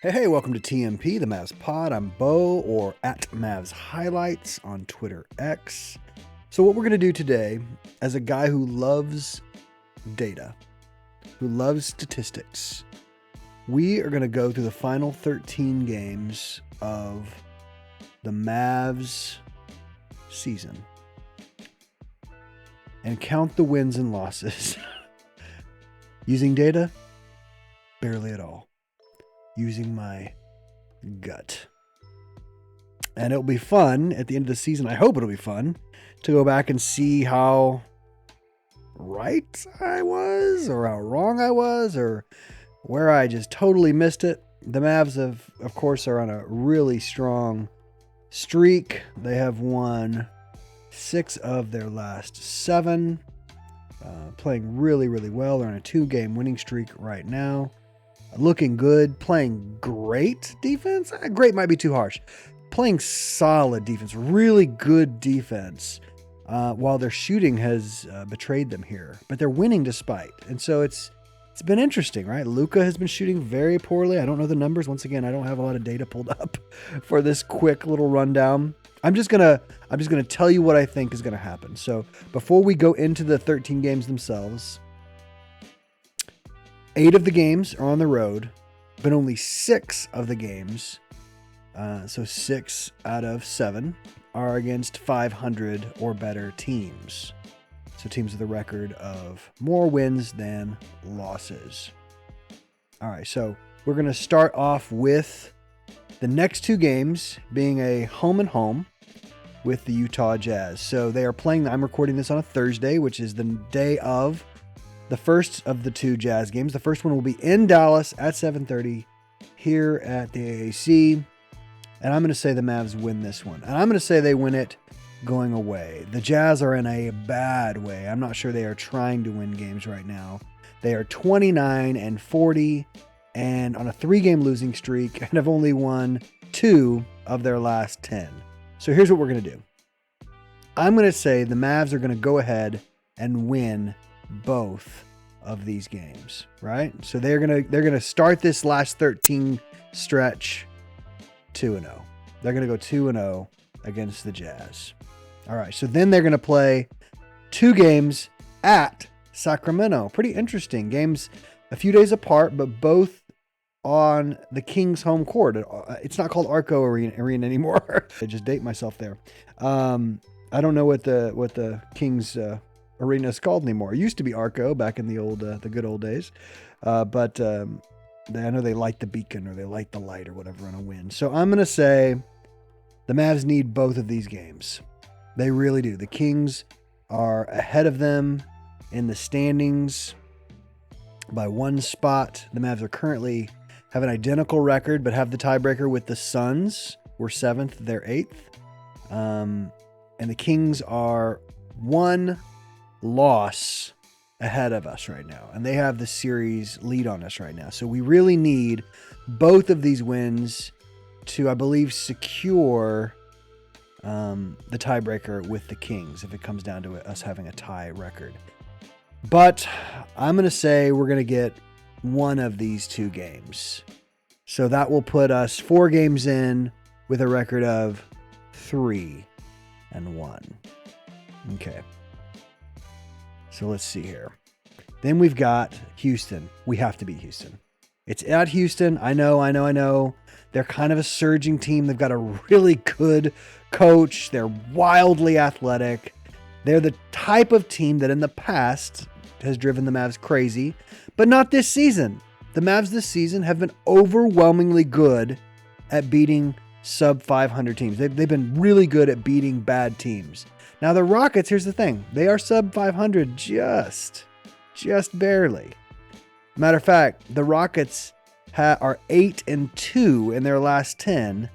Hey, welcome to TMP, the Mavs Pod. I'm Bo, or at Mavs Highlights on Twitter X. So what we're going to do today, as a guy who loves data, who loves statistics, we are going to go through the final 13 games of the Mavs season and count the wins and losses. Using data? Barely at all. Using my gut. And it'll be fun at the end of the season. I hope it'll be fun to go back and see how right I was, or how wrong I was, or where I just totally missed it. The Mavs, of course, are on a really strong streak. They have won 6 of their last 7. Playing really, really well. They're on a 2-game winning streak right now. Looking good, playing great defense. Great might be too harsh. Playing solid defense, really good defense, while their shooting has betrayed them here. But they're winning despite. And so it's been interesting, right? Luka has been shooting very poorly. I don't know the numbers. Once again, I don't have a lot of data pulled up for this quick little rundown. I'm just gonna tell you what I think is gonna happen. So before we go into the 13 games themselves, 8 of the games are on the road, but only 6 of the games, so 6 out of 7, are against 500 or better teams. So teams with a record of more wins than losses. All right, so we're going to start off with the next 2 games being a home and home with the Utah Jazz. So they are playing, I'm recording this on a Thursday, which is the day of the first of the 2 Jazz games. The first one will be in Dallas at 7:30 here at the AAC. And I'm going to say the Mavs win this one. And I'm going to say they win it going away. The Jazz are in a bad way. I'm not sure they are trying to win games right now. They are 29-40 and on a 3-game losing streak and have only won 2 of their last 10. So here's what we're going to do. I'm going to say the Mavs are going to go ahead and win both of these games, right? So they're gonna start this last 13 stretch 2-0. They're gonna go 2-0 against the Jazz. All right, so then they're gonna play 2 games at Sacramento. Pretty interesting games, a few days apart, but both on the Kings' home court. It's not called Arco Arena anymore. I just date myself there. I don't know what the Kings arena is called anymore. It used to be Arco back in the good old days, but I know they light the beacon or they light the light or whatever on a win. So I'm going to say the Mavs need both of these games. They really do. The Kings are ahead of them in the standings by 1 spot. The Mavs are currently have an identical record, but have the tiebreaker with the Suns. We're 7th, they're 8th. And the Kings are 1 loss ahead of us right now, and they have the series lead on us right now. So we really need both of these wins to, I believe, secure the tiebreaker with the Kings if it comes down to us having a tie record. But I'm going to say we're going to get one of these 2 games. So that will put us 4 games in with a record of 3-1. Okay. So let's see here. Then we've got Houston. We have to beat Houston. It's at Houston. I know. They're kind of a surging team. They've got a really good coach. They're wildly athletic. They're the type of team that in the past has driven the Mavs crazy, but not this season. The Mavs this season have been overwhelmingly good at beating sub 500 teams. They've been really good at beating bad teams. Now the Rockets, here's the thing. They are sub 500 just barely. Matter of fact, the Rockets are 8-2 in their last 10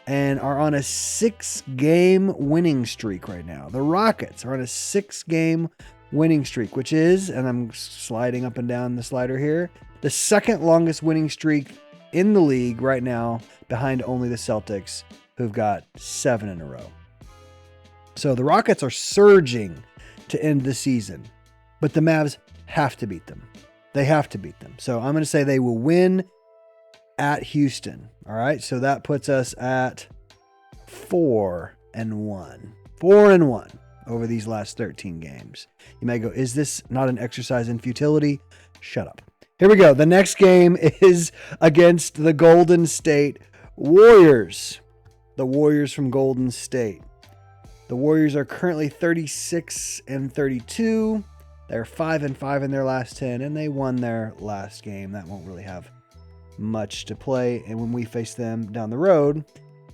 and are on a 6-game winning streak right now. The Rockets are on a 6-game winning streak, which is, and I'm sliding up and down the slider here, the 2nd longest winning streak in the league right now, behind only the Celtics, who've got 7 in a row. So the Rockets are surging to end the season, but the Mavs have to beat them. They have to beat them. So I'm going to say they will win at Houston. All right, so that puts us at 4-1. 4-1 over these last 13 games. You may go, is this not an exercise in futility? Shut up. Here we go. The next game is against the Golden State Warriors. The Warriors from Golden State. The Warriors are currently 36-32. They're 5-5 in their last 10, and they won their last game. That won't really have much to play and when we face them down the road.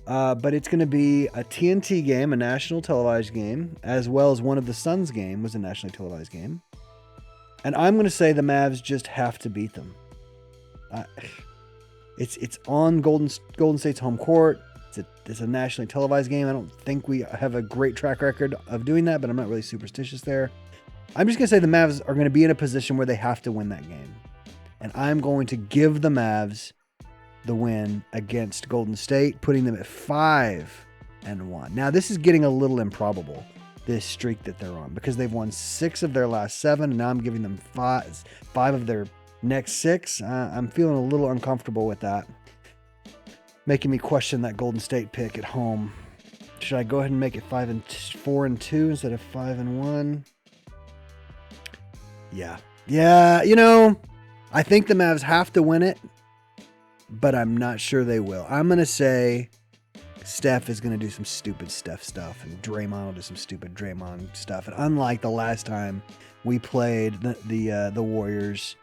But it's going to be a TNT game, a national televised game, as well as one of the Suns' game was a nationally televised game. And I'm going to say the Mavs just have to beat them. It's on Golden State's home court. It's a nationally televised game. I don't think we have a great track record of doing that, but I'm not really superstitious there. I'm just going to say the Mavs are going to be in a position where they have to win that game. And I'm going to give the Mavs the win against Golden State, putting them at 5-1. Now, this is getting a little improbable, this streak that they're on, because they've won 6 of their last 7, and now I'm giving them 5 of their next 6. I'm feeling a little uncomfortable with that, making me question that Golden State pick at home. Should I go ahead and make it 4-2 instead of 5-1? Yeah, I think the Mavs have to win it, but I'm not sure they will. I'm going to say Steph is going to do some stupid Steph stuff, and Draymond will do some stupid Draymond stuff. And unlike the last time we played the Warriors,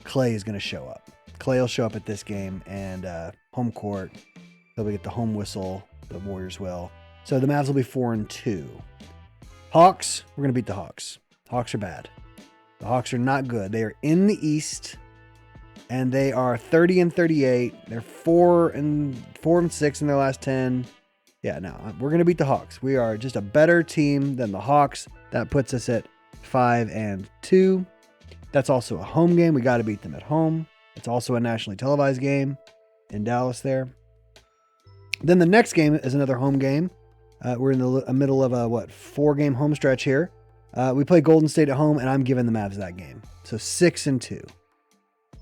Clay is going to show up. Clay will show up at this game, and home court, they'll get the home whistle. The Warriors will. So the Mavs will be 4-2. Hawks, we're going to beat the Hawks. Hawks are bad. The Hawks are not good. They are in the East, and they are 30-38. They're 4-6 in their last 10. Yeah, no, we're going to beat the Hawks. We are just a better team than the Hawks. That puts us at 5-2. That's also a home game. We got to beat them at home. It's also a nationally televised game in Dallas there. Then the next game is another home game. We're in the middle of a 4-game home stretch here. We play Golden State at home, and I'm giving the Mavs that game. So 6-2.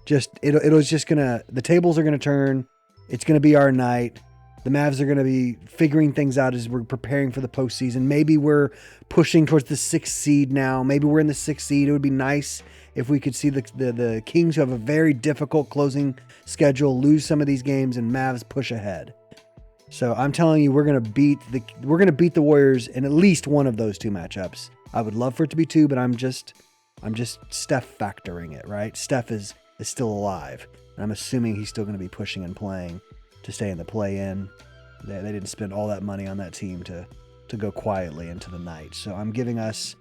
The tables are gonna turn. It's gonna be our night. The Mavs are gonna be figuring things out as we're preparing for the postseason. Maybe we're pushing towards the 6th seed now. Maybe we're in the 6th seed. It would be nice if we could see the Kings, who have a very difficult closing schedule, lose some of these games, and Mavs push ahead. So I'm telling you, we're gonna beat the Warriors in at least one of those 2 matchups. I would love for it to be 2, but I'm just Steph factoring it, right? Steph is still alive, and I'm assuming he's still going to be pushing and playing to stay in the play-in. They didn't spend all that money on that team to go quietly into the night. So I'm giving us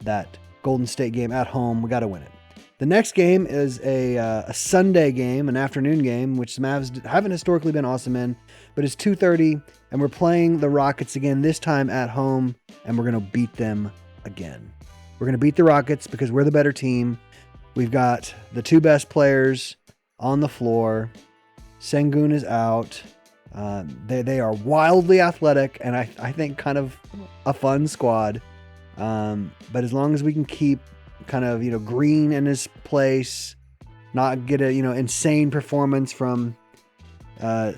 that Golden State game at home. We got to win it. The next game is a Sunday game, an afternoon game, which the Mavs haven't historically been awesome in, but it's 2:30, and we're playing the Rockets again, this time at home, and we're going to beat them again. We're going to beat the Rockets because we're the better team. We've got the 2 best players on the floor. Sengun is out. They are wildly athletic, and I think kind of a fun squad. But as long as we can keep kind of, Green in his place, not get a, insane performance from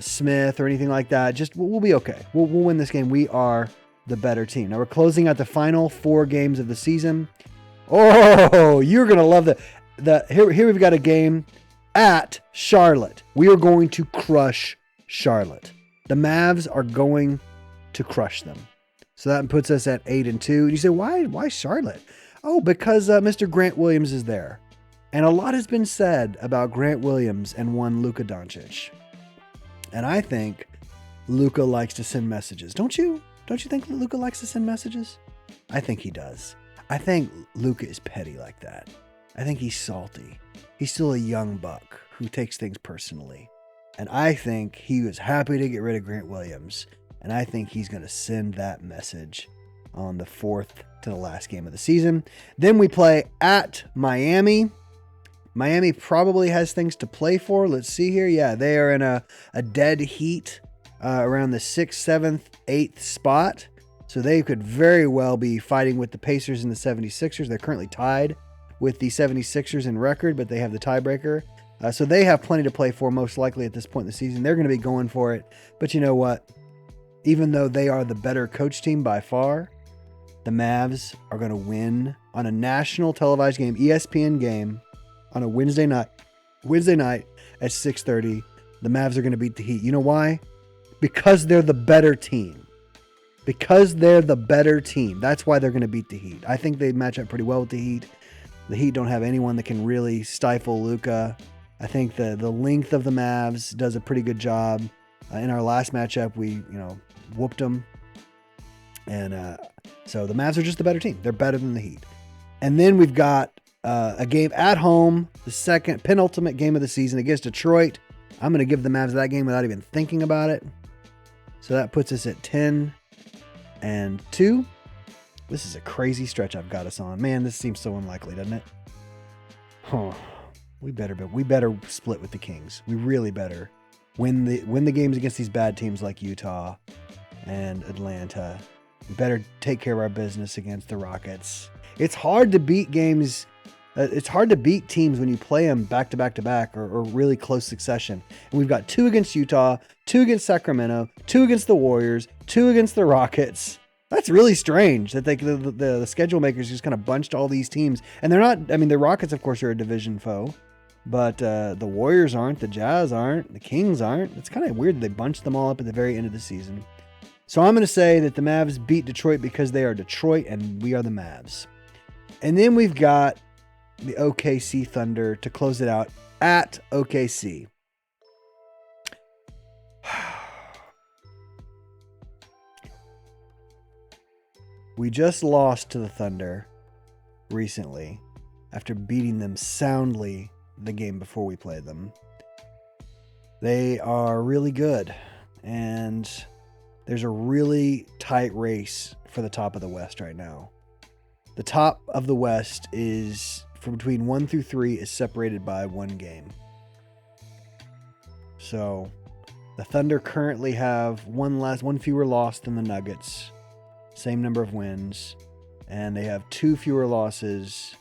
Smith or anything like that, we'll be okay. We'll win this game. We are the better team. Now we're closing out the final 4 games of the season. Oh, you're going to love here we've got a game at Charlotte. We are going to crush Charlotte. The Mavs are going to crush them. So that puts us at 8-2. You say, why Charlotte? Oh, because Mr. Grant Williams is there. And a lot has been said about Grant Williams and one Luka Doncic. And I think Luka likes to send messages. Don't you think Luka likes to send messages? I think he does. I think Luka is petty like that. I think he's salty. He's still a young buck who takes things personally. And I think he was happy to get rid of Grant Williams. And I think he's going to send that message on the 4th to the last game of the season. Then we play at Miami. Miami probably has things to play for. Let's see here. Yeah, they are in a dead heat around the 6th, 7th, 8th spot. So they could very well be fighting with the Pacers and the 76ers. They're currently tied with the 76ers in record, but they have the tiebreaker. So they have plenty to play for, most likely at this point in the season. They're going to be going for it. But you know what? Even though they are the better coach team by far, the Mavs are going to win on a national televised game, ESPN game, on a Wednesday night at 6:30. The Mavs are going to beat the Heat. You know why? Because they're the better team. Because they're the better team. That's why they're going to beat the Heat. I think they match up pretty well with the Heat. The Heat don't have anyone that can really stifle Luka. I think the length of the Mavs does a pretty good job. In our last matchup, we whooped them. And so the Mavs are just the better team. They're better than the Heat. And then we've got a game at home, the second penultimate game of the season against Detroit. I'm going to give the Mavs that game without even thinking about it. So that puts us at 10-2. This is a crazy stretch I've got us on. Man, this seems so unlikely, doesn't it? We better split with the Kings. We really better win the games against these bad teams like Utah and Atlanta. We better take care of our business against the Rockets. It's hard to beat games. It's hard to beat teams when you play them back to back to back or really close succession. And we've got 2 against Utah, 2 against Sacramento, 2 against the Warriors, 2 against the Rockets. That's really strange that the schedule makers just kind of bunched all these teams. And they're not, the Rockets, of course, are a division foe. But the Warriors aren't, the Jazz aren't, the Kings aren't. It's kind of weird that they bunched them all up at the very end of the season. So I'm going to say that the Mavs beat Detroit because they are Detroit and we are the Mavs. And then we've got the OKC Thunder to close it out at OKC. We just lost to the Thunder recently after beating them soundly the game before we played them. They are really good, and there's a really tight race for the top of the West right now. The top of the West is, from between 1 through 3, is separated by 1 game. So the Thunder currently have one fewer loss than the Nuggets, same number of wins, and they have 2 fewer losses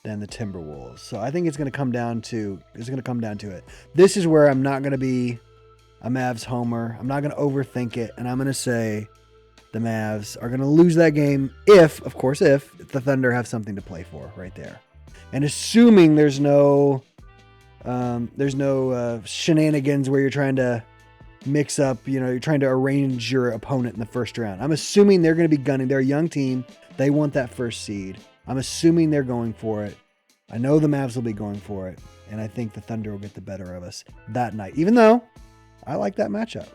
than the Timberwolves. So I think it's going to come down to it. This is where I'm not going to be a Mavs homer. I'm not going to overthink it, and I'm going to say the Mavs are going to lose that game if the Thunder have something to play for right there. And assuming there's no shenanigans where you're trying to mix up, you're trying to arrange your opponent in the first round. I'm assuming they're going to be gunning. They're a young team. They want that first seed. I'm assuming they're going for it. I know the Mavs will be going for it. And I think the Thunder will get the better of us that night, even though I like that matchup.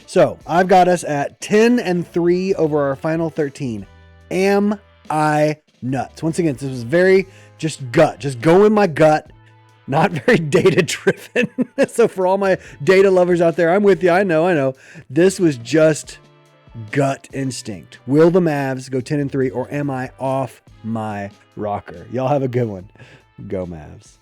So I've got us at 10-3 over our final 13. Am I nuts? Once again, this was very just go in my gut, not very data driven. So for all my data lovers out there, I'm with you. I know. This was just gut instinct. Will the Mavs go 10-3, or am I off my rocker? Y'all have a good one. Go Mavs.